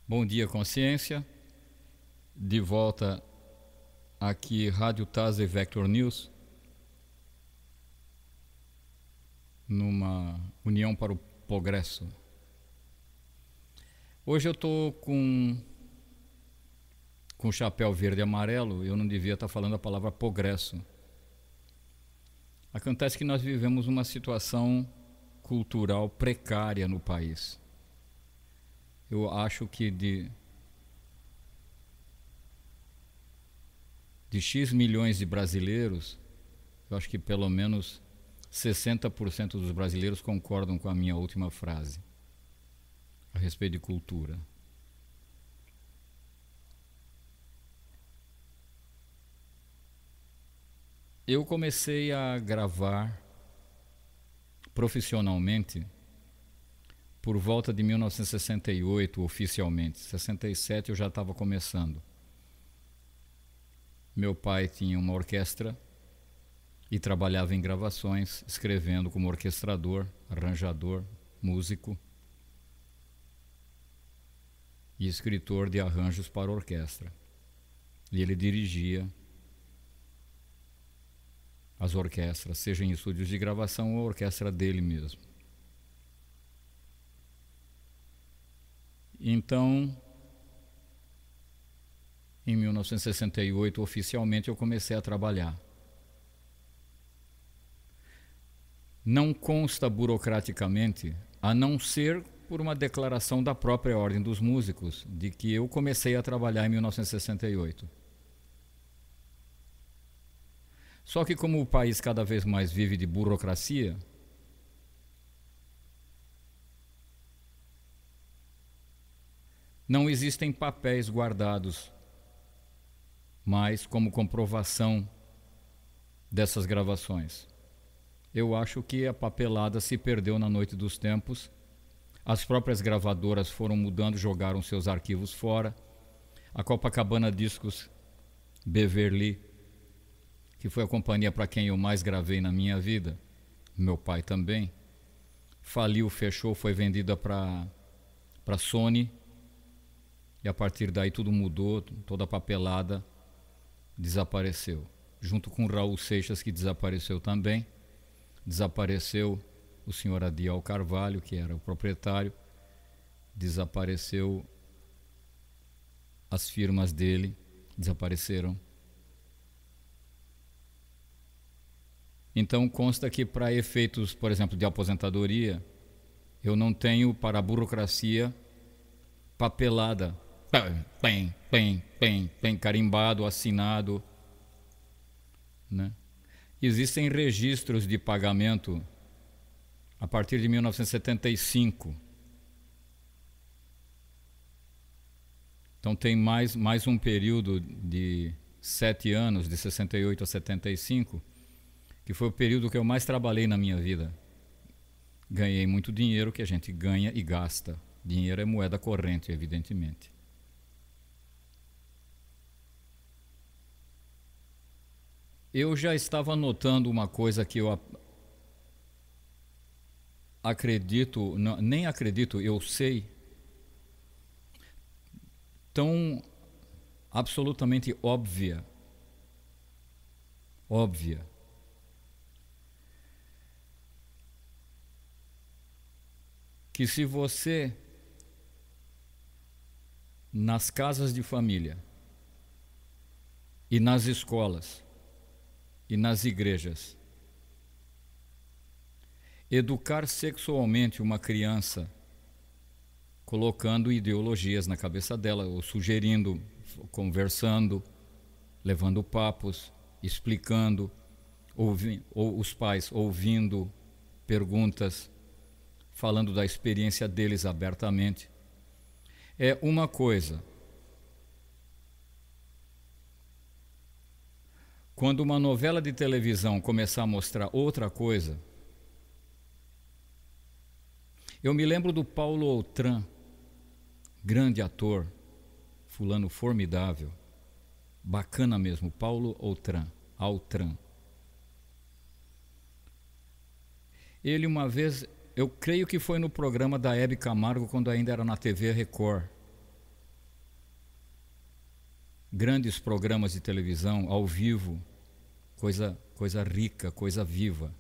Bom dia, consciência. De volta aqui, Rádio Taz e Vector News, numa união para o progresso. Hoje eu estou com chapéu verde e amarelo, eu não devia estar falando a palavra progresso. Acontece que nós vivemos uma situação cultural precária no país. Eu acho que de X milhões de brasileiros, eu acho que pelo menos 60% dos brasileiros concordam com a minha última frase a respeito de cultura. Eu comecei a gravar profissionalmente por volta de 1968, oficialmente. 67 eu já estava começando. Meu pai tinha uma orquestra e trabalhava em gravações, escrevendo como orquestrador, arranjador, músico e escritor de arranjos para orquestra. E ele dirigia as orquestras, seja em estúdios de gravação ou a orquestra dele mesmo. Então, em 1968, oficialmente, eu comecei a trabalhar. Não consta burocraticamente, a não ser por uma declaração da própria Ordem dos Músicos, de que eu comecei a trabalhar em 1968. Só que como o país cada vez mais vive de burocracia, não existem papéis guardados mais como comprovação dessas gravações. Eu acho que a papelada se perdeu na noite dos tempos. As próprias gravadoras foram mudando, jogaram seus arquivos fora. A Copacabana Discos Beverly, que foi a companhia para quem eu mais gravei na minha vida, meu pai também, faliu, fechou, foi vendida para Sony, e a partir daí tudo mudou, toda a papelada desapareceu, junto com Raul Seixas, que desapareceu também. Desapareceu o senhor Adiel Carvalho, que era o proprietário, desapareceu as firmas dele, desapareceram. Então consta que para efeitos, por exemplo, de aposentadoria, eu não tenho para a burocracia papelada, carimbado, assinado, né? Existem registros de pagamento a partir de 1975. Então tem mais um período de 7 anos, de 68 a 75, que foi o período que eu mais trabalhei na minha vida. Ganhei muito dinheiro, que a gente ganha e gasta. Dinheiro é moeda corrente, evidentemente. Eu já estava notando uma coisa que eu acredito, não, nem acredito, eu sei, tão absolutamente óbvia, que se você, nas casas de família e nas escolas e nas igrejas, educar sexualmente uma criança, colocando ideologias na cabeça dela, ou sugerindo, conversando, levando papos, explicando, ou os pais ouvindo perguntas, falando da experiência deles abertamente, é uma coisa. Quando uma novela de televisão começar a mostrar outra coisa, eu me lembro do Paulo Outram, grande ator, fulano formidável, bacana mesmo, Paulo Outram, Altran. Ele uma vez, eu creio que foi no programa da Hebe Camargo, quando ainda era na TV Record, grandes programas de televisão ao vivo, coisa rica, coisa viva,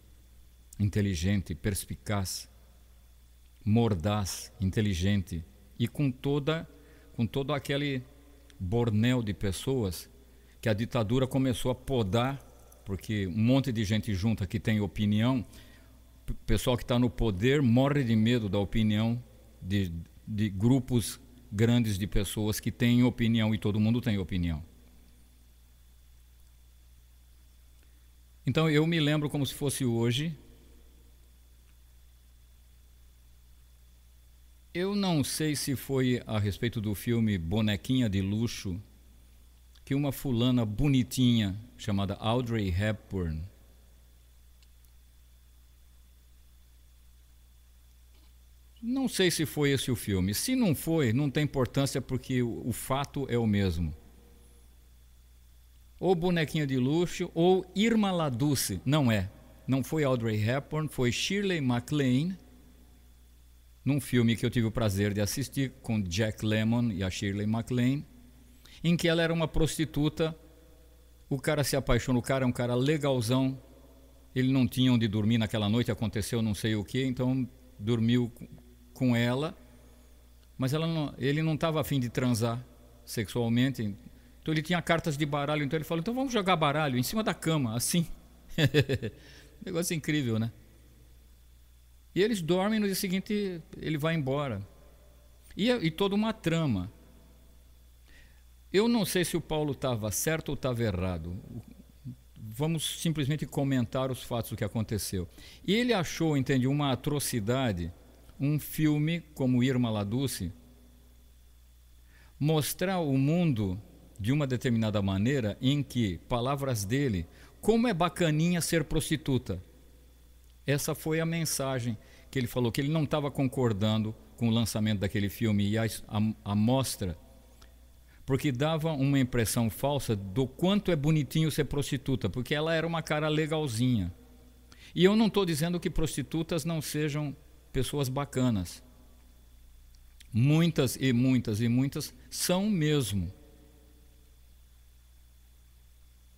inteligente, perspicaz, mordaz, inteligente, e com todo aquele bornéu de pessoas que a ditadura começou a podar, porque um monte de gente junta que tem opinião, o pessoal que está no poder morre de medo da opinião de grupos grandes de pessoas que têm opinião, e todo mundo tem opinião. Então eu me lembro como se fosse hoje. Eu não sei se foi a respeito do filme Bonequinha de Luxo, que uma fulana bonitinha chamada Audrey Hepburn não sei se foi esse o filme. Se não foi, não tem importância, porque o fato é o mesmo. Ou Bonequinha de Luxo ou Irma La Dulce. Não foi Audrey Hepburn, foi Shirley MacLaine, num filme que eu tive o prazer de assistir com Jack Lemmon e a Shirley MacLaine, em que ela era uma prostituta. O cara se apaixonou, o cara é um cara legalzão, ele não tinha onde dormir naquela noite, aconteceu não sei o que, então dormiu com ela, mas ele não estava a fim de transar sexualmente, então ele tinha cartas de baralho, então ele falou, então vamos jogar baralho em cima da cama, assim. Negócio incrível, né? E eles dormem, no dia seguinte ele vai embora. E toda uma trama. Eu não sei se o Paulo estava certo ou estava errado. Vamos simplesmente comentar os fatos do que aconteceu. E ele achou, entende, uma atrocidade, um filme como Irma La Dulce, mostrar o mundo de uma determinada maneira, em que, palavras dele, como é bacaninha ser prostituta. Essa foi a mensagem que ele falou, que ele não estava concordando com o lançamento daquele filme e a mostra, porque dava uma impressão falsa do quanto é bonitinho ser prostituta, porque ela era uma cara legalzinha. E eu não estou dizendo que prostitutas não sejam pessoas bacanas. Muitas e muitas e muitas são mesmo.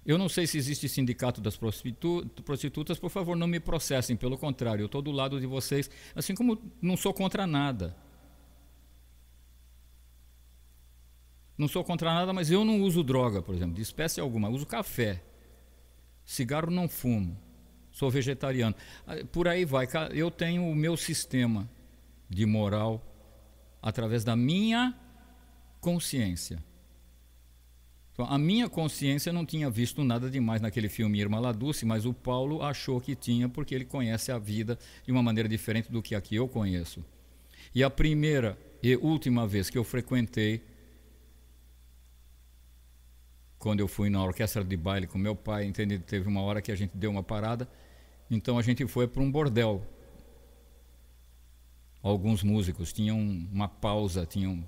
Eu não sei se existe sindicato das prostitutas, por favor, não me processem, pelo contrário, eu estou do lado de vocês, assim como não sou contra nada. Não sou contra nada, mas eu não uso droga, por exemplo, de espécie alguma. Eu uso café. Cigarro não fumo. Sou vegetariano. Por aí vai. Eu tenho o meu sistema de moral através da minha consciência. Então, a minha consciência não tinha visto nada demais naquele filme Irma La Dulce, mas o Paulo achou que tinha, porque ele conhece a vida de uma maneira diferente do que aqui eu conheço. E a primeira e última vez que eu frequentei, quando eu fui na orquestra de baile com meu pai, entende? Teve uma hora que a gente deu uma parada, então a gente foi para um bordel. Alguns músicos tinham uma pausa, tinham,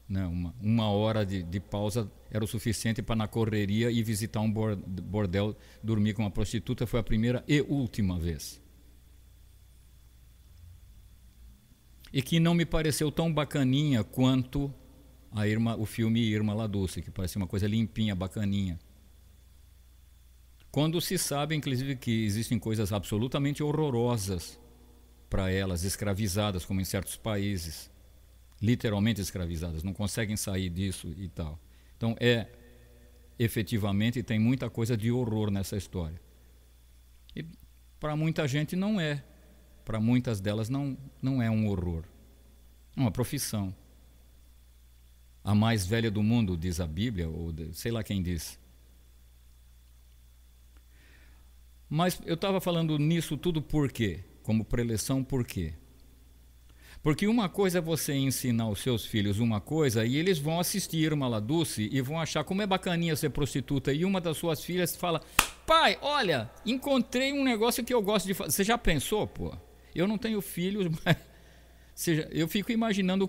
né, uma hora de pausa, era o suficiente para na correria ir visitar um bordel, dormir com uma prostituta. Foi a primeira e última vez. E que não me pareceu tão bacaninha quanto o filme Irma La Dulce, que parecia uma coisa limpinha, bacaninha. Quando se sabe, inclusive, que existem coisas absolutamente horrorosas para elas, escravizadas, como em certos países, literalmente escravizadas, não conseguem sair disso e tal. Então efetivamente, tem muita coisa de horror nessa história. E para muita gente não é. Para muitas delas não é um horror. É uma profissão. A mais velha do mundo, diz a Bíblia, ou sei lá quem diz. Mas eu estava falando nisso tudo por quê? Como preleção, por quê? Porque uma coisa é você ensinar os seus filhos uma coisa e eles vão assistir Irma La Dulce e vão achar como é bacaninha ser prostituta, e uma das suas filhas fala: pai, olha, encontrei um negócio que eu gosto de fazer. Você já pensou, pô? Eu não tenho filhos, mas eu fico imaginando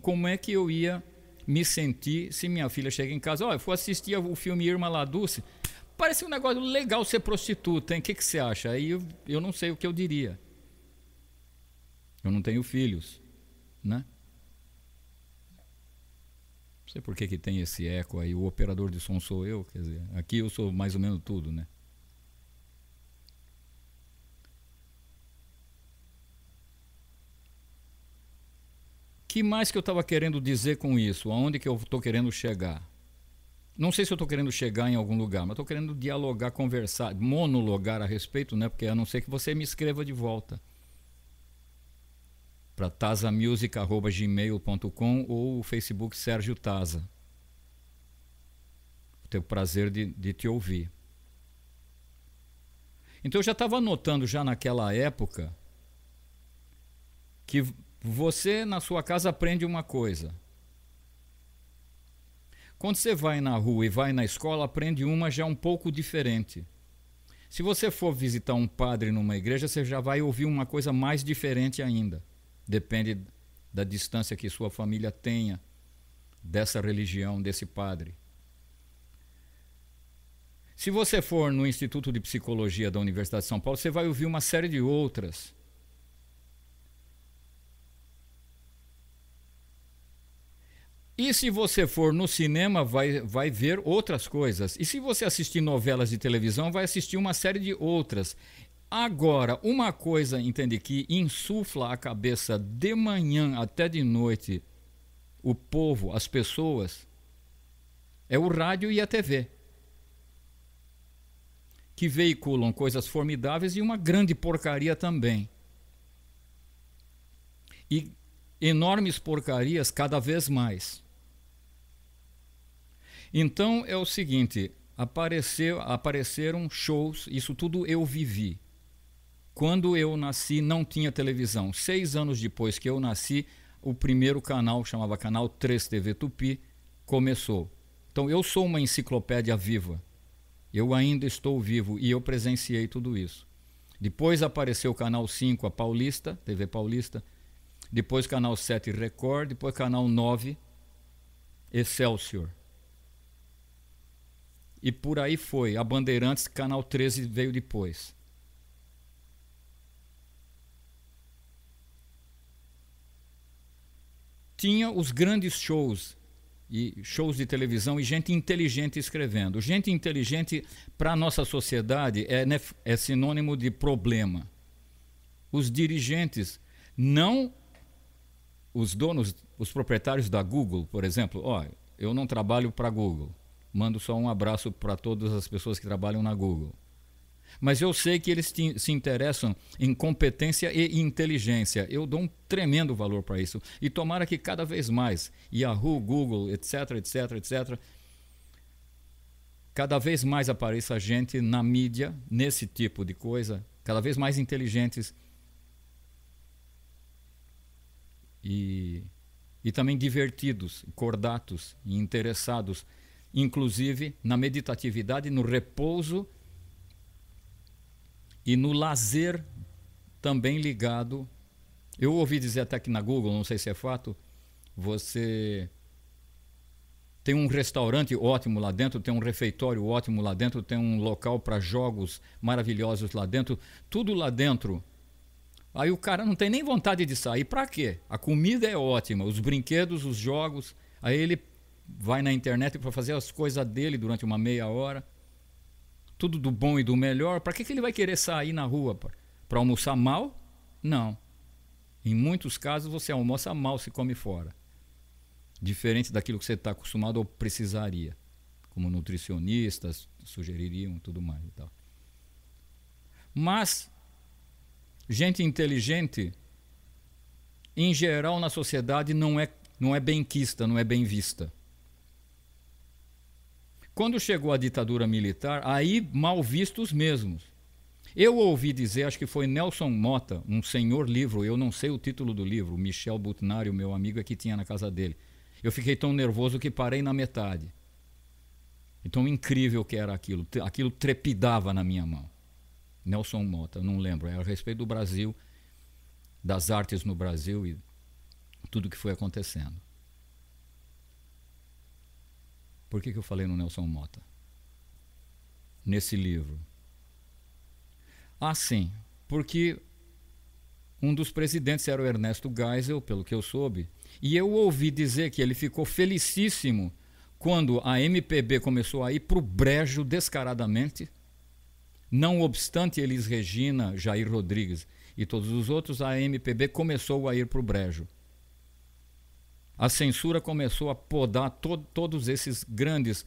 como é que eu ia me sentir se minha filha chega em casa: olha, eu fui assistir o filme Irma La Dulce, parece um negócio legal ser prostituta, hein? O que você acha? Aí eu não sei o que eu diria. Eu não tenho filhos, né? sei por que tem esse eco aí. O operador de som sou eu, quer dizer, aqui eu sou mais ou menos tudo, né? Que mais que eu estava querendo dizer com isso? Aonde que eu estou querendo chegar? Não sei se eu estou querendo chegar em algum lugar, mas estou querendo dialogar, conversar, monologar a respeito, né? Porque a não ser que você me escreva de volta para tazamusic@gmail.com ou o Facebook Sérgio Taza. Vou ter o prazer de te ouvir. Então eu já estava notando já naquela época que você na sua casa aprende uma coisa. Quando você vai na rua e vai na escola, aprende uma já um pouco diferente. Se você for visitar um padre numa igreja, você já vai ouvir uma coisa mais diferente ainda. Depende da distância que sua família tenha dessa religião, desse padre. Se você for no Instituto de Psicologia da Universidade de São Paulo, você vai ouvir uma série de outras. E se você for no cinema, vai ver outras coisas. E se você assistir novelas de televisão, vai assistir uma série de outras. Agora, uma coisa, entende, que insufla a cabeça de manhã até de noite o povo, as pessoas, é o rádio e a TV, que veiculam coisas formidáveis e uma grande porcaria também. E enormes porcarias cada vez mais. Então é o seguinte, apareceram shows, isso tudo eu vivi. Quando eu nasci não tinha televisão. 6 anos depois que eu nasci, o primeiro canal, chamava Canal 3 TV Tupi, começou. Então eu sou uma enciclopédia viva. Eu ainda estou vivo e eu presenciei tudo isso. Depois apareceu o Canal 5, a Paulista, TV Paulista. Depois Canal 7 Record, depois Canal 9 Excelsior. E por aí foi. A Bandeirantes, Canal 13 veio depois. Tinha os grandes shows, e shows de televisão e gente inteligente escrevendo. Gente inteligente para a nossa sociedade é sinônimo de problema. Os dirigentes, não os donos, os proprietários da Google, por exemplo. Eu não trabalho para a Google. Mando só um abraço para todas as pessoas que trabalham na Google. Mas eu sei que eles se interessam em competência e inteligência. Eu dou um tremendo valor para isso. E tomara que cada vez mais, Yahoo, Google, etc, etc, etc, cada vez mais apareça gente na mídia, nesse tipo de coisa, cada vez mais inteligentes e também divertidos, cordatos e interessados, inclusive na meditatividade, no repouso e no lazer também ligado. Eu ouvi dizer até que na Google, não sei se é fato, você tem um restaurante ótimo lá dentro, tem um refeitório ótimo lá dentro, tem um local para jogos maravilhosos lá dentro, tudo lá dentro. Aí o cara não tem nem vontade de sair. Para quê? A comida é ótima, os brinquedos, os jogos. Aí ele vai na internet para fazer as coisas dele durante uma meia hora. Tudo do bom e do melhor. Para que ele vai querer sair na rua? Para almoçar mal? Não. Em muitos casos você almoça mal se come fora. Diferente daquilo que você está acostumado ou precisaria. Como nutricionistas sugeririam, tudo mais e tal. Mas gente inteligente, em geral na sociedade, não é benquista, não é bem vista. Quando chegou a ditadura militar, aí mal vistos mesmos. Eu ouvi dizer, acho que foi Nelson Motta, um senhor livro, eu não sei o título do livro, Michel Butnari, o meu amigo, é que tinha na casa dele. Eu fiquei tão nervoso que parei na metade. Então incrível que era aquilo, aquilo trepidava na minha mão. Nelson Motta, não lembro, era a respeito do Brasil, das artes no Brasil e tudo que foi acontecendo. Por que eu falei no Nelson Motta? Nesse livro. Sim, porque um dos presidentes era o Ernesto Geisel, pelo que eu soube, E eu ouvi dizer que ele ficou felicíssimo quando a MPB começou a ir para o brejo descaradamente. Não obstante Elis Regina, Jair Rodrigues e todos os outros, a MPB começou a ir para o brejo. A censura começou a podar todos esses grandes,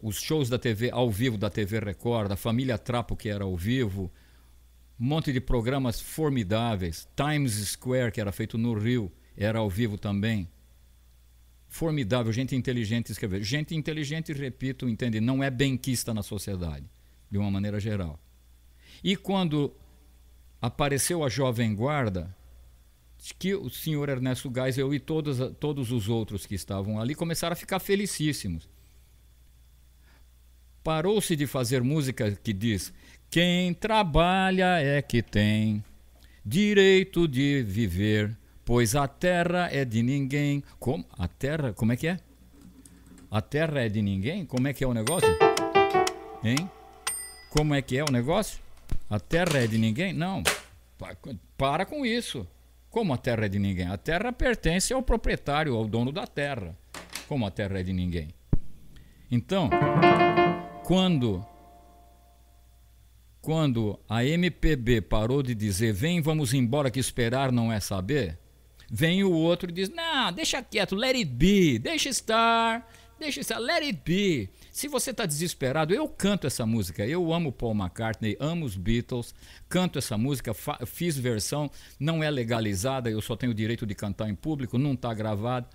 os shows da TV ao vivo da TV Record, a Família Trapo, que era ao vivo, um monte de programas formidáveis, Times Square, que era feito no Rio, era ao vivo também. Formidável, gente inteligente escrever. Gente inteligente, repito, entende, não é benquista na sociedade, de uma maneira geral. E quando apareceu a Jovem Guarda, que o senhor Ernesto Geisel e todos os outros que estavam ali começaram a ficar felicíssimos. Parou-se de fazer música que diz: quem trabalha é que tem direito de viver, pois a terra é de ninguém. Como? A terra, como é que é? A terra é de ninguém? Como é que é o negócio? Hein? Como é que é o negócio? A terra é de ninguém? Não. Para com isso. Como a terra é de ninguém? A terra pertence ao proprietário, ao dono da terra. Como a terra é de ninguém? Então, quando a MPB parou de dizer vem, vamos embora que esperar não é saber, vem o outro e diz não, deixa quieto, let it be, deixa estar, let it be. Se você está desesperado, eu canto essa música, eu amo Paul McCartney, amo os Beatles, canto essa música, fiz versão, não é legalizada, eu só tenho o direito de cantar em público, não está gravado,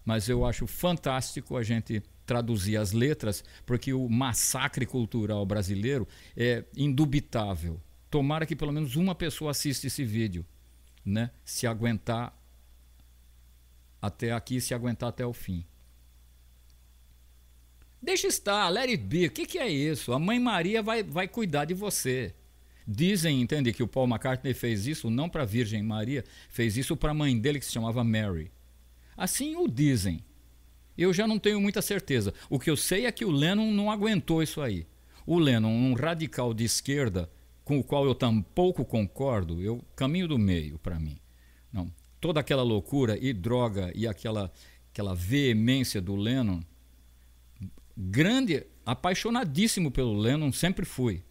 mas eu acho fantástico a gente traduzir as letras, porque o massacre cultural brasileiro é indubitável. Tomara que pelo menos uma pessoa assista esse vídeo, né? Se aguentar até aqui, se aguentar até o fim. Deixa estar, let it be. O que é isso? A Mãe Maria vai cuidar de você. Dizem, entende, que o Paul McCartney fez isso não para a Virgem Maria, fez isso para a mãe dele que se chamava Mary. Assim o dizem. Eu já não tenho muita certeza. O que eu sei é que o Lennon não aguentou isso aí. O Lennon, um radical de esquerda, com o qual eu tampouco concordo, eu caminho do meio para mim. Não, toda aquela loucura e droga e aquela veemência do Lennon, grande, apaixonadíssimo pelo Lennon, sempre fui.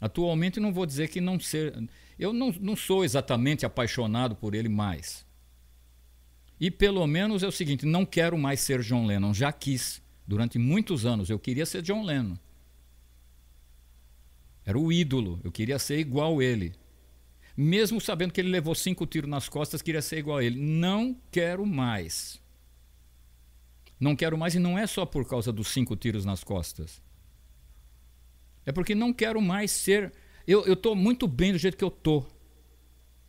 Atualmente não vou dizer que não ser... Eu não sou exatamente apaixonado por ele mais. E pelo menos é o seguinte, não quero mais ser John Lennon, já quis. Durante muitos anos eu queria ser John Lennon. Era o ídolo, eu queria ser igual a ele. Mesmo sabendo que ele levou 5 tiros nas costas, queria ser igual a ele. Não quero mais. Não quero mais, e não é só por causa dos 5 tiros nas costas. É porque não quero mais ser... Eu estou muito bem do jeito que eu estou.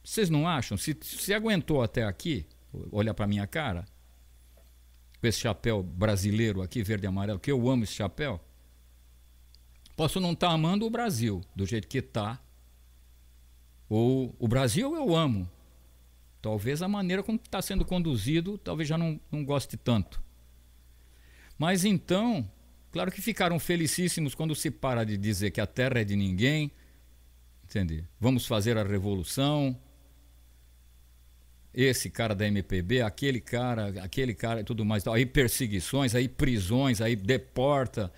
Vocês não acham? Se aguentou até aqui, olhar para minha cara, com esse chapéu brasileiro aqui, verde e amarelo, que eu amo esse chapéu, posso não estar amando o Brasil do jeito que está. Ou o Brasil eu amo. Talvez a maneira como está sendo conduzido, talvez já não goste tanto. Mas então, claro que ficaram felicíssimos quando se para de dizer que a terra é de ninguém, entende? Vamos fazer a revolução. Esse cara da MPB, aquele cara e tudo mais. Aí perseguições, aí prisões, aí deporta,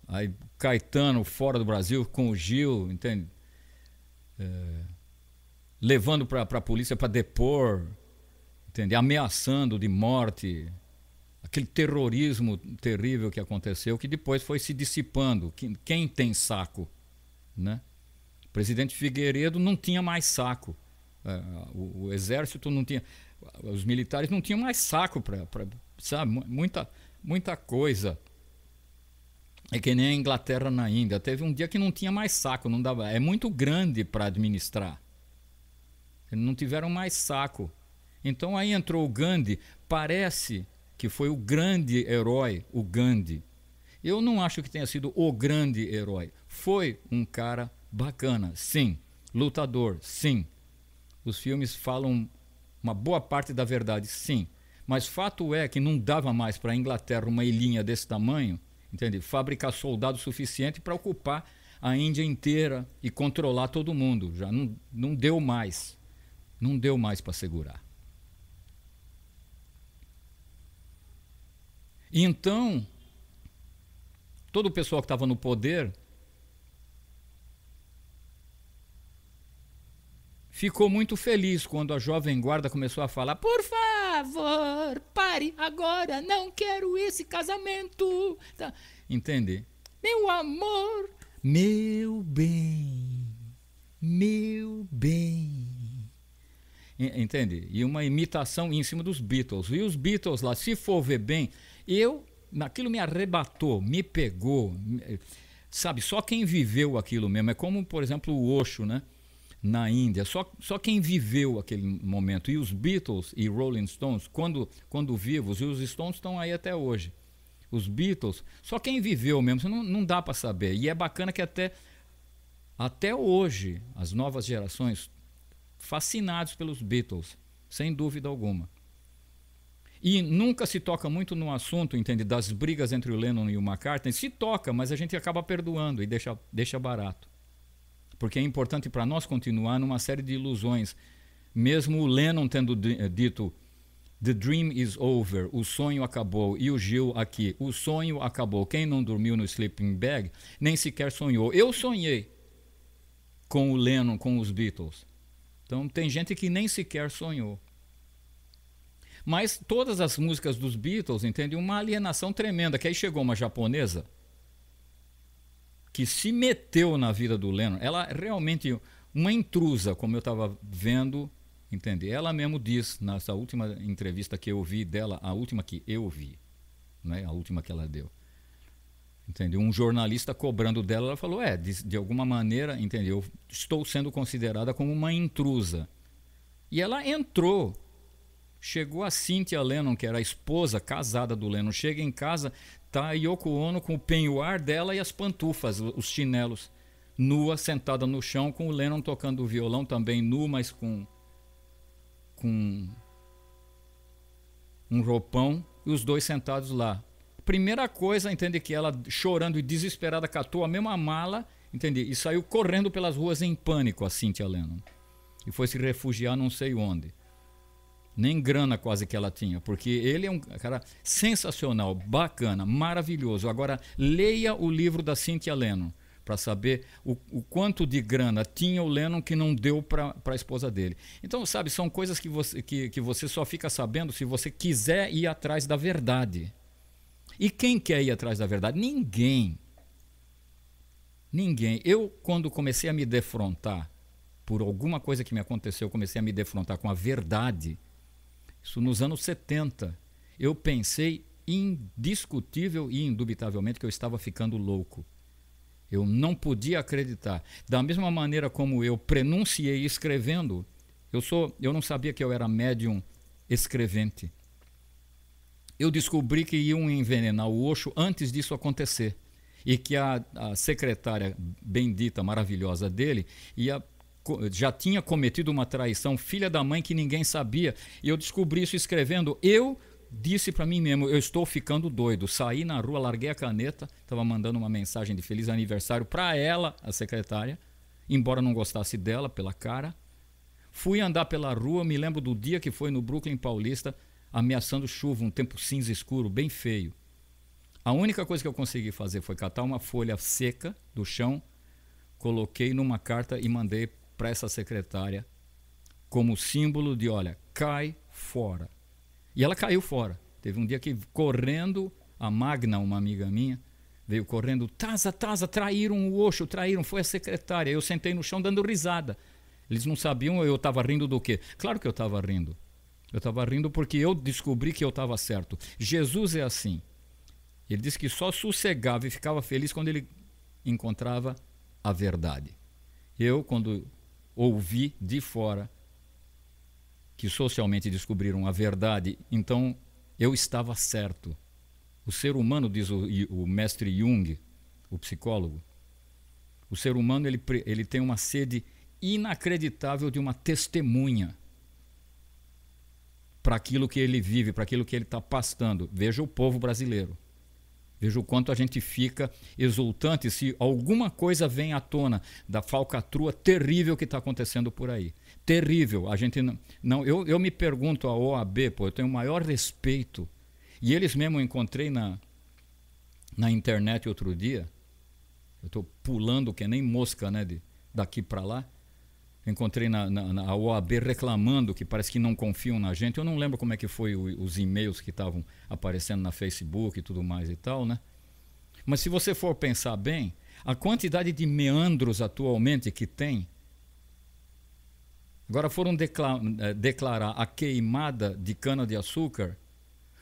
aí Caetano fora do Brasil com o Gil, entende? Levando para a polícia para depor, entende? Ameaçando de morte. Aquele terrorismo terrível que aconteceu, que depois foi se dissipando. Quem tem saco? Né? O presidente Figueiredo não tinha mais saco. O exército não tinha... Os militares não tinham mais saco para... Sabe? Muita coisa. É que nem a Inglaterra na Índia. Teve um dia que não tinha mais saco. Não dava, é muito grande para administrar. Não tiveram mais saco. Então aí entrou o Gandhi. Parece... que foi o grande herói, o Gandhi. Eu não acho que tenha sido o grande herói. Foi um cara bacana, sim. Lutador, sim. Os filmes falam uma boa parte da verdade, sim. Mas fato é que não dava mais para a Inglaterra uma ilhinha desse tamanho, entende? Fabricar soldado suficiente para ocupar a Índia inteira e controlar todo mundo. Já não deu mais. Não deu mais para segurar. Então, todo o pessoal que estava no poder ficou muito feliz quando a Jovem Guarda começou a falar: por favor, pare agora, não quero esse casamento. Tá. Entende? Meu amor, meu bem, meu bem. Entende? E uma imitação em cima dos Beatles. E os Beatles lá, se for ver bem, aquilo me arrebatou, me pegou. Sabe, só quem viveu aquilo mesmo. É como, por exemplo, o Osho, né? Na Índia, só quem viveu aquele momento. E os Beatles e Rolling Stones, quando vivos, e os Stones estão aí até hoje. Os Beatles, só quem viveu mesmo, não dá para saber. E é bacana que até hoje, as novas gerações, fascinados pelos Beatles, sem dúvida alguma. E nunca se toca muito no assunto, entende, das brigas entre o Lennon e o McCartney. Se toca, mas a gente acaba perdoando e deixa barato. Porque é importante para nós continuar numa série de ilusões. Mesmo o Lennon tendo dito "The dream is over", o sonho acabou, e o Gil aqui, o sonho acabou. Quem não dormiu no sleeping bag nem sequer sonhou. Eu sonhei com o Lennon, com os Beatles. Então tem gente que nem sequer sonhou. Mas todas as músicas dos Beatles, entende? Uma alienação tremenda, que aí chegou uma japonesa que se meteu na vida do Lennon. Ela realmente, uma intrusa, como eu estava vendo, entende? Ela mesmo diz, nessa última entrevista que eu vi dela, a última que eu vi, não é a última que ela deu, entende? Um jornalista cobrando dela, ela falou, de alguma maneira, entende? Eu estou sendo considerada como uma intrusa. E ela entrou. Chegou a Cynthia Lennon, que era a esposa casada do Lennon, chega em casa, tá a Yoko Ono com o penhoar dela e as pantufas, os chinelos, nua, sentada no chão, com o Lennon tocando o violão, também nu, mas com um roupão, e os dois sentados lá. Primeira coisa, entende, que ela, chorando e desesperada, catou a mesma mala, entende, e saiu correndo pelas ruas em pânico, a Cynthia Lennon. E foi se refugiar não sei onde. Nem grana quase que ela tinha, porque ele é um cara sensacional, bacana, maravilhoso. Agora, leia o livro da Cynthia Lennon, para saber o quanto de grana tinha o Lennon que não deu para a esposa dele. Então, sabe, são coisas que você só fica sabendo se você quiser ir atrás da verdade. E quem quer ir atrás da verdade? Ninguém. Ninguém. Eu, quando comecei a me defrontar, por alguma coisa que me aconteceu, comecei a me defrontar com a verdade. Isso nos anos 70. Eu pensei indiscutível e indubitavelmente que eu estava ficando louco. Eu não podia acreditar. Da mesma maneira como eu prenunciei escrevendo, eu não sabia que eu era médium escrevente. Eu descobri que iam envenenar o Osho antes disso acontecer. E que a secretária bendita, maravilhosa dele, já tinha cometido uma traição, filha da mãe, que ninguém sabia. E eu descobri isso escrevendo. Eu disse para mim mesmo, eu estou ficando doido. Saí na rua, larguei a caneta, estava mandando uma mensagem de feliz aniversário para ela, a secretária, embora não gostasse dela pela cara. Fui andar pela rua, me lembro do dia que foi no Brooklyn Paulista, ameaçando chuva, um tempo cinza escuro, bem feio. A única coisa que eu consegui fazer foi catar uma folha seca do chão, coloquei numa carta e mandei para essa secretária como símbolo de, olha, cai fora. E ela caiu fora. Teve um dia que, correndo, a Magna, uma amiga minha, veio correndo, Taza, traíram o Osho, foi a secretária. Eu sentei no chão dando risada. Eles não sabiam, eu estava rindo do quê? Claro que eu estava rindo. Eu estava rindo porque eu descobri que eu estava certo. Jesus é assim. Ele disse que só sossegava e ficava feliz quando ele encontrava a verdade. Eu, quando ouvi de fora que socialmente descobriram a verdade, então eu estava certo. O ser humano, diz o mestre Jung, o psicólogo, o ser humano ele tem uma sede inacreditável de uma testemunha para aquilo que ele vive, para aquilo que ele está pastando. Veja o povo brasileiro. Veja o quanto a gente fica exultante se alguma coisa vem à tona da falcatrua terrível que está acontecendo por aí. Terrível. A gente não, eu me pergunto, a OAB, eu tenho o maior respeito. E eles mesmo eu encontrei na internet outro dia. Eu estou pulando que nem mosca, né, daqui para lá. Encontrei na OAB reclamando que parece que não confiam na gente. Eu não lembro como é que foi os e-mails que estavam aparecendo na Facebook e tudo mais e tal, né? Mas se você for pensar bem, a quantidade de meandros atualmente que tem, agora foram declarar a queimada de cana-de-açúcar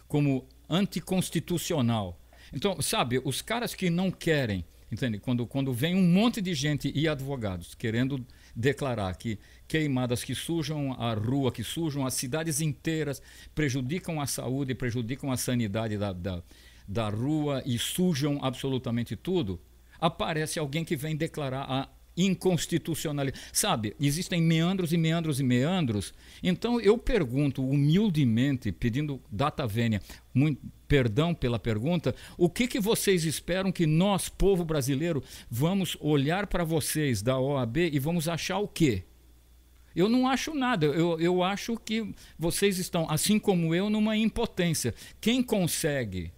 como anticonstitucional. Então, sabe, os caras que não querem, entende? Quando vem um monte de gente e advogados querendo declarar que queimadas que sujam a rua, que sujam as cidades inteiras, prejudicam a saúde, prejudicam a sanidade da rua e sujam absolutamente tudo, aparece alguém que vem declarar a inconstitucionalidade. Sabe, existem meandros e meandros e meandros. Então eu pergunto humildemente, pedindo data vênia, perdão pela pergunta, o que vocês esperam que nós, povo brasileiro, vamos olhar para vocês da OAB e vamos achar o quê? Eu não acho nada, eu acho que vocês estão, assim como eu, numa impotência. Quem consegue?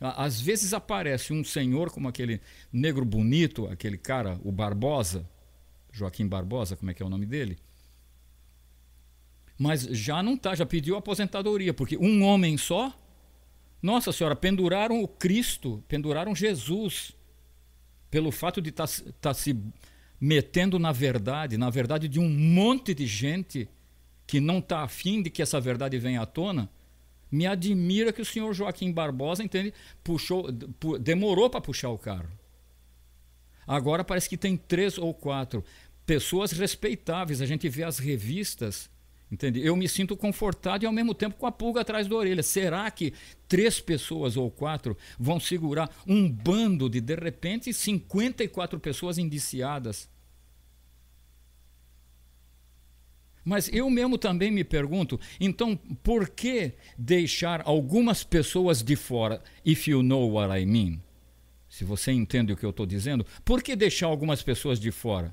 Às vezes aparece um senhor como aquele negro bonito, aquele cara, o Barbosa, Joaquim Barbosa, como é que é o nome dele? Mas já não está, já pediu aposentadoria, porque um homem só, nossa senhora, penduraram o Cristo, penduraram Jesus, pelo fato de estar se metendo na verdade de um monte de gente que não está afim de que essa verdade venha à tona. Me admira que o senhor Joaquim Barbosa, entende, demorou para puxar o carro. Agora parece que tem 3 ou 4 pessoas respeitáveis. A gente vê as revistas, entende? Eu me sinto confortado e ao mesmo tempo com a pulga atrás da orelha. Será que 3 pessoas ou 4 vão segurar um bando de repente 54 pessoas indiciadas? Mas eu mesmo também me pergunto, então por que deixar algumas pessoas de fora? If you know what I mean. Se você entende o que eu estou dizendo, por que deixar algumas pessoas de fora?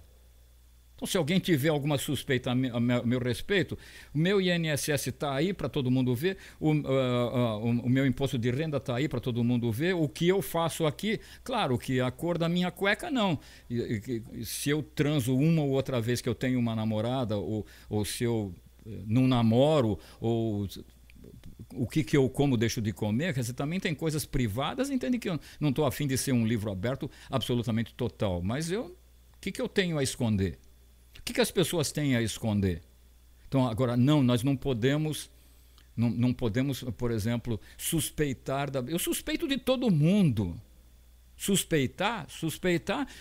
Então, se alguém tiver alguma suspeita a meu respeito, o meu INSS está aí para todo mundo ver, o meu imposto de renda está aí para todo mundo ver, o que eu faço aqui, claro que a cor da minha cueca não. Se eu transo uma ou outra vez que eu tenho uma namorada, ou se eu não namoro, ou o que eu como, deixo de comer, quer dizer, também tem coisas privadas, entende que eu não estou a fim de ser um livro aberto absolutamente total, mas o que eu tenho a esconder? O que as pessoas têm a esconder? Então, agora, não, nós não podemos, não podemos, por exemplo, suspeitar. Eu suspeito de todo mundo. Suspeitar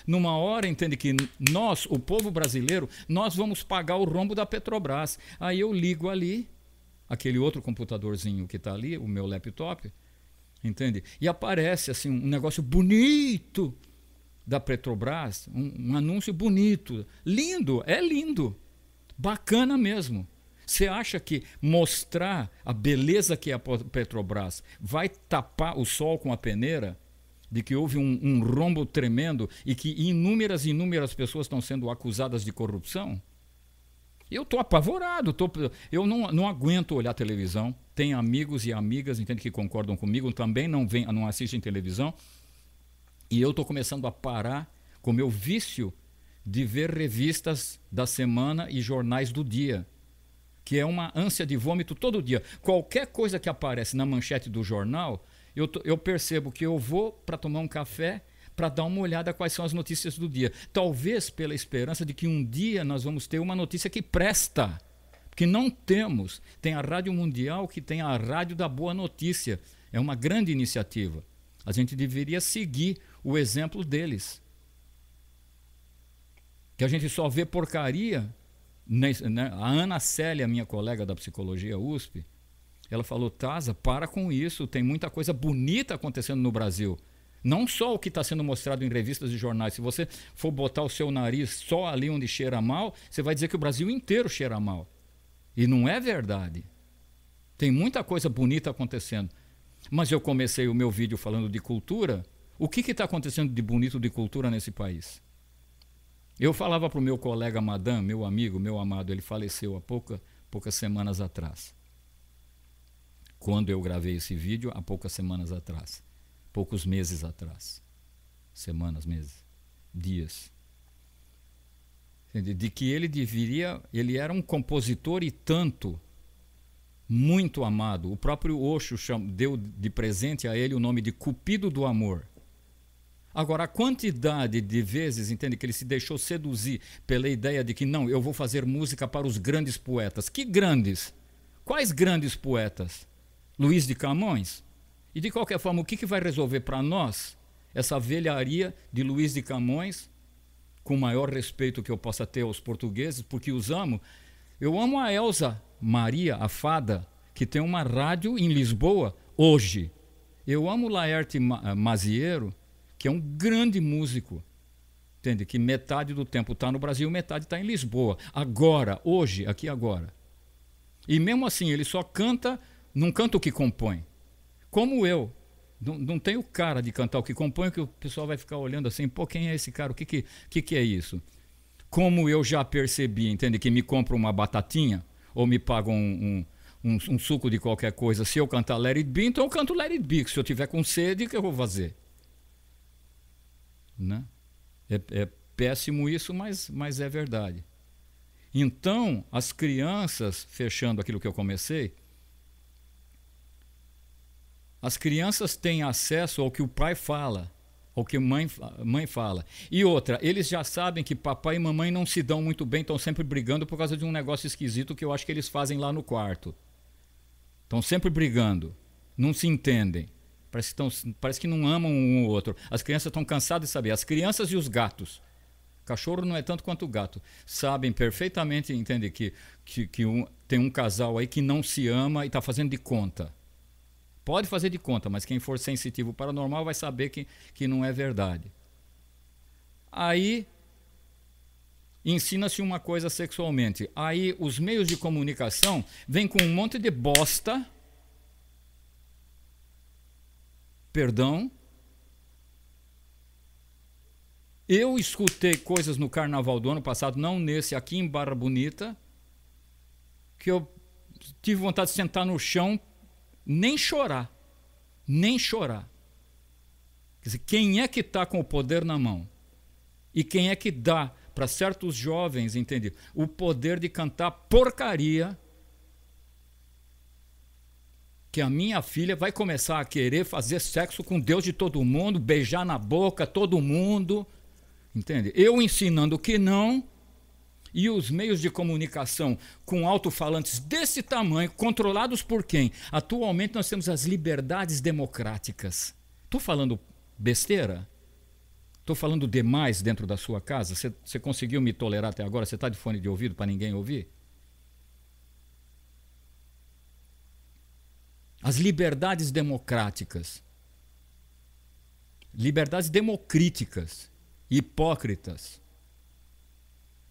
numa hora, entende que nós, o povo brasileiro, nós vamos pagar o rombo da Petrobras. Aí eu ligo ali, aquele outro computadorzinho que está ali, o meu laptop, entende? E aparece assim um negócio bonito da Petrobras, um anúncio bonito, lindo, é lindo, bacana mesmo. Você acha que mostrar a beleza que é a Petrobras vai tapar o sol com a peneira? De que houve um rombo tremendo e que inúmeras pessoas estão sendo acusadas de corrupção? Eu estou apavorado, eu não aguento olhar televisão. Tem amigos e amigas, entende, que concordam comigo, também não assistem televisão. E eu estou começando a parar com o meu vício de ver revistas da semana e jornais do dia, que é uma ânsia de vômito todo dia. Qualquer coisa que aparece na manchete do jornal, eu percebo que eu vou para tomar um café para dar uma olhada quais são as notícias do dia. Talvez pela esperança de que um dia nós vamos ter uma notícia que presta. Porque não temos. Tem a Rádio Mundial, que tem a Rádio da Boa Notícia. É uma grande iniciativa. A gente deveria seguir o exemplo deles. Que a gente só vê porcaria. Né? A Ana Célia, minha colega da psicologia USP, ela falou, Taza, para com isso, tem muita coisa bonita acontecendo no Brasil. Não só o que está sendo mostrado em revistas e jornais. Se você for botar o seu nariz só ali onde cheira mal, você vai dizer que o Brasil inteiro cheira mal. E não é verdade. Tem muita coisa bonita acontecendo. Mas eu comecei o meu vídeo falando de cultura. O que está acontecendo de bonito de cultura nesse país? Eu falava para o meu colega Madame, meu amigo, meu amado, ele faleceu há poucas semanas atrás. quando eu gravei esse vídeo, há poucas semanas atrás. Poucos meses atrás. Semanas, meses, dias. De que ele era um compositor e tanto, muito amado. O próprio Osho deu de presente a ele o nome de Cupido do Amor. Agora, a quantidade de vezes, entende, que ele se deixou seduzir pela ideia de que não, eu vou fazer música para os grandes poetas. Que grandes? Quais grandes poetas? Luís de Camões? E de qualquer forma, o que vai resolver para nós essa velharia de Luís de Camões, com o maior respeito que eu possa ter aos portugueses, porque os amo? Eu amo a Elza Maria, a fada, que tem uma rádio em Lisboa hoje. Eu amo o Laerte Maziero, que é um grande músico, entende? Que metade do tempo está no Brasil, metade está em Lisboa. Agora, hoje, aqui agora. E mesmo assim, ele só canta, não canta o que compõe. Como eu. Não tenho cara de cantar o que compõe, que o pessoal vai ficar olhando assim, pô, quem é esse cara? O que é isso? Como eu já percebi, entende? Que me compram uma batatinha, ou me pagam um suco de qualquer coisa. Se eu cantar Let It Be, então eu canto Let It Be. Se eu tiver com sede, o que eu vou fazer? Né? É péssimo isso, mas é verdade. Então, as crianças, fechando aquilo que eu comecei, as crianças têm acesso ao que o pai fala, ao que mãe fala. E outra, eles já sabem que papai e mamãe não se dão muito bem, estão sempre brigando por causa de um negócio esquisito que eu acho que eles fazem lá no quarto. Estão sempre brigando, não se entendem. Parece que não amam um ou outro. As crianças estão cansadas de saber. As crianças e os gatos. Cachorro não é tanto quanto o gato. Sabem perfeitamente, entende, que tem um casal aí que não se ama e está fazendo de conta. Pode fazer de conta, mas quem for sensitivo paranormal vai saber que não é verdade. Aí ensina-se uma coisa sexualmente. Aí os meios de comunicação vêm com um monte de bosta. Perdão. Eu escutei coisas no carnaval do ano passado, não nesse, aqui em Barra Bonita, que eu tive vontade de sentar no chão, nem chorar. Nem chorar. Quer dizer, quem é que está com o poder na mão? E quem é que dá para certos jovens, entende, o poder de cantar porcaria que a minha filha vai começar a querer fazer sexo com Deus de todo mundo, beijar na boca todo mundo, entende? Eu ensinando que não, e os meios de comunicação com alto-falantes desse tamanho, controlados por quem? Atualmente nós temos as liberdades democráticas. Estou falando besteira? Estou falando demais dentro da sua casa? Você conseguiu me tolerar até agora? Você está de fone de ouvido para ninguém ouvir? As liberdades democráticas. Liberdades democríticas. Hipócritas.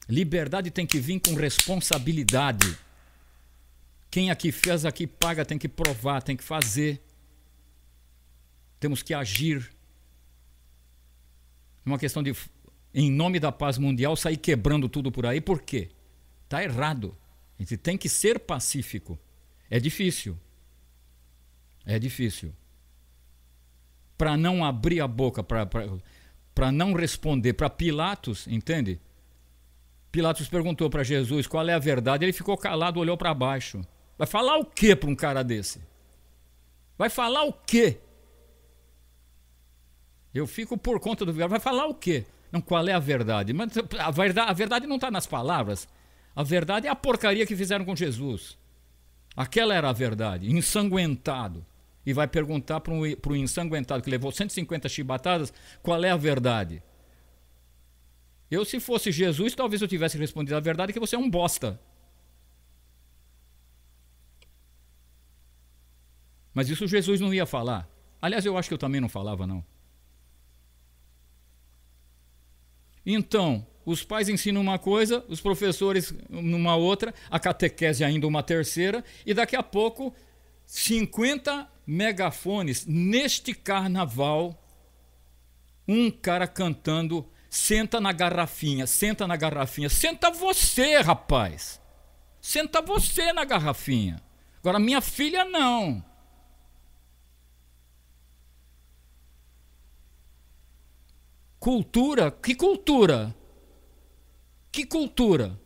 Liberdade tem que vir com responsabilidade. Quem aqui fez, aqui paga, tem que provar, tem que fazer. Temos que agir. É uma questão de, em nome da paz mundial, sair quebrando tudo por aí. Por quê? Está errado. A gente tem que ser pacífico. É difícil. É difícil. Para não abrir a boca, para não responder. Para Pilatos, entende? Pilatos perguntou para Jesus qual é a verdade. Ele ficou calado, olhou para baixo. Vai falar o quê para um cara desse? Vai falar o quê? Eu fico por conta do... Vai falar o quê? Não, qual é a verdade? Mas a verdade não está nas palavras. A verdade é a porcaria que fizeram com Jesus. Aquela era a verdade. Ensanguentado. E vai perguntar para o ensanguentado que levou 150 chibatadas qual é a verdade. Eu, se fosse Jesus, talvez eu tivesse respondido a verdade, que você é um bosta. Mas isso Jesus não ia falar. Aliás, eu acho que eu também não falava, não. Então, os pais ensinam uma coisa, os professores numa outra, a catequese ainda uma terceira, e daqui a pouco, 50 megafones neste carnaval, um cara cantando... Senta na garrafinha, senta na garrafinha. Senta você, rapaz. Senta você na garrafinha. Agora, minha filha não. Cultura? Que cultura? Que cultura?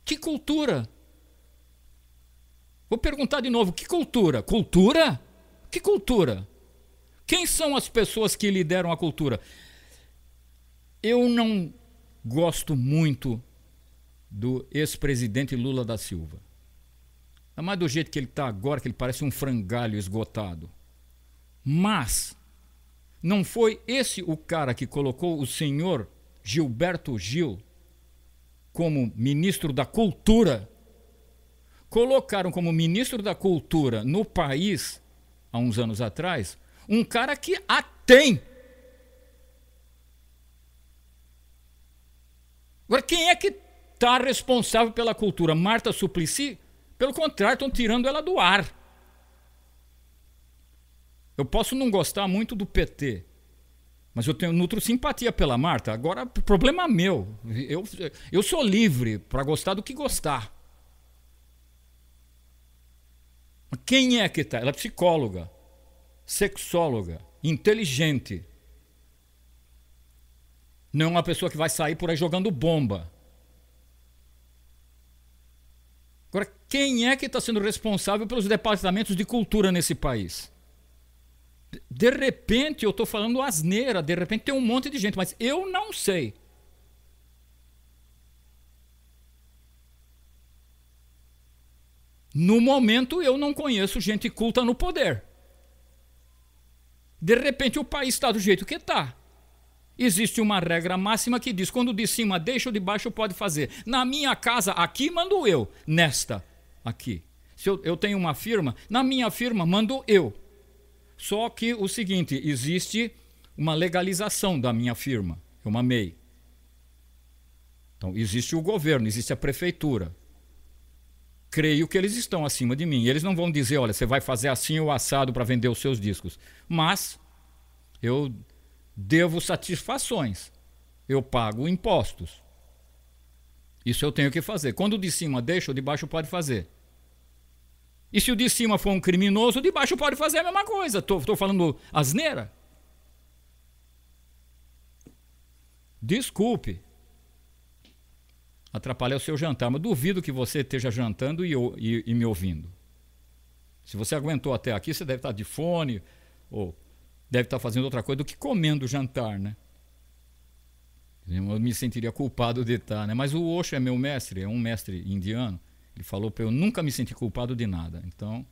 Que cultura? Vou perguntar de novo, que cultura? Cultura? Que cultura? Quem são as pessoas que lideram a cultura? Eu não gosto muito do ex-presidente Lula da Silva. Ainda mais do jeito que ele está agora, que ele parece um frangalho esgotado. Mas não foi esse o cara que colocou o senhor Gilberto Gil como ministro da Cultura? Colocaram como ministro da Cultura no país, há uns anos atrás, um cara que a tem. Agora, quem é que está responsável pela cultura? Marta Suplicy? Pelo contrário, estão tirando ela do ar. Eu posso não gostar muito do PT, mas eu nutro simpatia pela Marta. Agora, problema meu. Eu sou livre para gostar do que gostar. Quem é que está? Ela é psicóloga, sexóloga, inteligente. Não é uma pessoa que vai sair por aí jogando bomba. Agora, quem é que está sendo responsável pelos departamentos de cultura nesse país? De repente, eu estou falando asneira, de repente tem um monte de gente, mas eu não sei. No momento, eu não conheço gente culta no poder. De repente, o país está do jeito que está. Existe uma regra máxima que diz, quando de cima deixa, o de baixo pode fazer. Na minha casa, aqui, mando eu. Nesta, aqui. Se eu tenho uma firma, na minha firma, mando eu. Só que o seguinte, existe uma legalização da minha firma. É uma MEI. Então, existe o governo, existe a prefeitura. Creio que eles estão acima de mim. Eles não vão dizer, olha, você vai fazer assim ou assado para vender os seus discos. Mas eu devo satisfações. Eu pago impostos. Isso eu tenho que fazer. Quando o de cima deixa, o de baixo pode fazer. E se o de cima for um criminoso, o de baixo pode fazer a mesma coisa. Estou falando asneira? Desculpe atrapalhar o seu jantar, mas duvido que você esteja jantando e me ouvindo. Se você aguentou até aqui, você deve estar de fone ou deve estar fazendo outra coisa do que comendo o jantar, né? Eu me sentiria culpado de estar, né? Mas o Osho é meu mestre, é um mestre indiano. Ele falou para eu nunca me sentir culpado de nada. Então,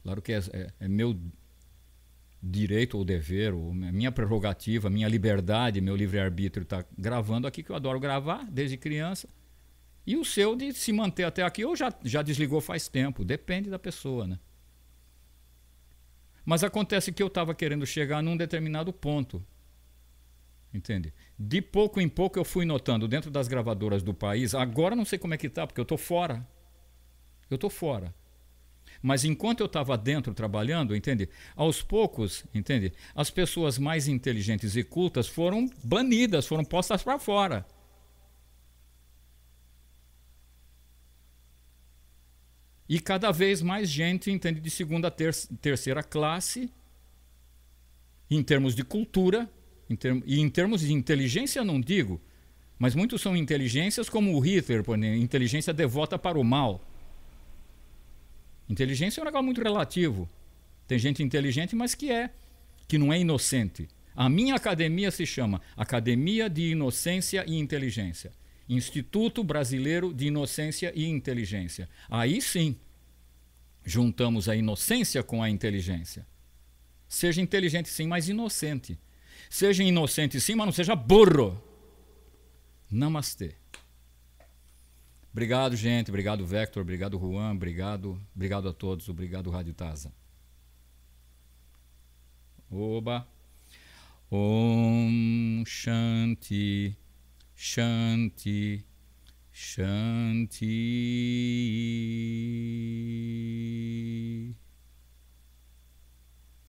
claro que é meu direito ou dever, ou minha prerrogativa, minha liberdade, meu livre-arbítrio estar gravando aqui, que eu adoro gravar desde criança. E o seu de se manter até aqui, ou já desligou faz tempo, depende da pessoa, né? Mas acontece que eu estava querendo chegar num determinado ponto. Entende? De pouco em pouco eu fui notando dentro das gravadoras do país, agora não sei como é que está, porque eu estou fora. Eu estou fora. Mas enquanto eu estava dentro trabalhando, entende? Aos poucos, entende? As pessoas mais inteligentes e cultas foram banidas, foram postas para fora. E cada vez mais gente, entende, de segunda, terceira classe, em termos de cultura, e em termos de inteligência não digo, mas muitos são inteligências como o Hitler, por exemplo, inteligência devota para o mal. Inteligência é um negócio muito relativo. Tem gente inteligente, mas que não é inocente. A minha academia se chama Academia de Inocência e Inteligência. Instituto Brasileiro de Inocência e Inteligência. Aí sim, juntamos a inocência com a inteligência. Seja inteligente sim, mas inocente. Seja inocente sim, mas não seja burro. Namastê. Obrigado, gente. Obrigado, Vector. Obrigado, Juan. Obrigado a todos. Obrigado, Rádio Taza. Oba. Om Shanti. Shanti. Shanti.